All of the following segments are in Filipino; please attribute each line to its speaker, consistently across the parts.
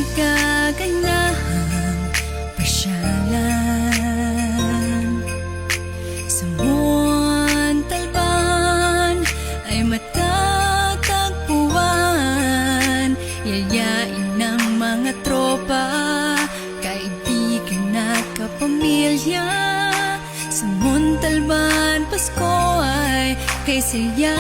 Speaker 1: nagkaganahang pasyalan. Sa Montalban ay matatagpuan, yayain ng mga tropa, kaibigan at kapamilya. Sa Montalban, Pasko ay kay saya.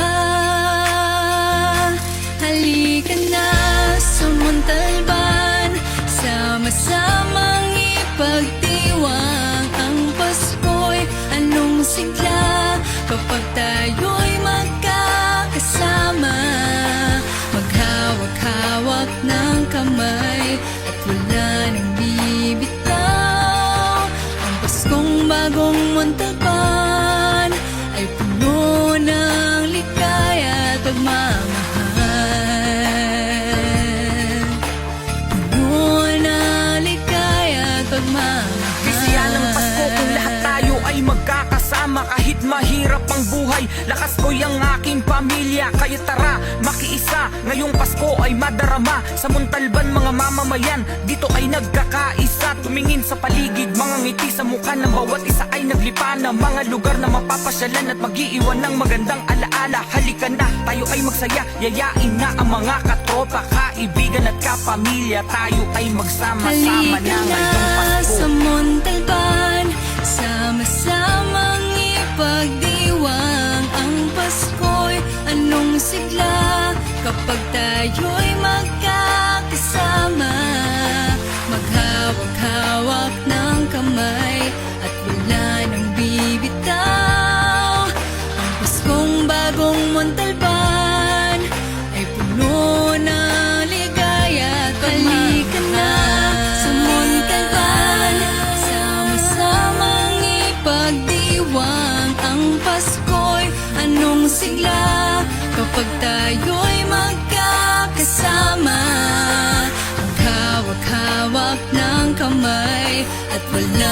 Speaker 1: Halika na sa Montalban, sama-samang ipagdiwang ang Pasko'y anong sigla kapag tayo'y magkakasama. Maghawak-hawak ng kamay at wala nang bibitaw. Ang Paskong bagong Montalban ay puno ng ligaya at pagmamahal. Puno ng ligaya at pagmamahal.
Speaker 2: Kaya ng Pasko kung lahat tayo ay magkakasama. Kahit mahirap ang buhay, lakas ko'y ang aking pamilya. Kaya tara, makiisa, ngayong Pasko ay madarama. Sa Montalban mga mamamayan, dito ay nagkakaisa. Tumingin sa paligid, mga ngiti sa mukha ng bawat isa ay naglipa na. Mga lugar na mapapasyalan at mag-iiwan ng magandang alaala. Halika na, tayo ay magsaya, yayain na ang mga katropa, kaibigan at kapamilya. Tayo ay magsama-sama na ngayong Pasko.
Speaker 1: Sa Montalban, sama-samang ipagdiwang ang Pasko'y anong sigla kapag tayo'y magkakasama. Maghawak-hawak ng kamay at wala nang bibitaw. Ang Paskong bagong Montalban ay puno ng ligaya at halika na sa Montalban, sama-samang ipagdiwang ang Pasko'y anong sigla kapag tayo'y magkakasama. Maghawak-hawak ng kamay at wala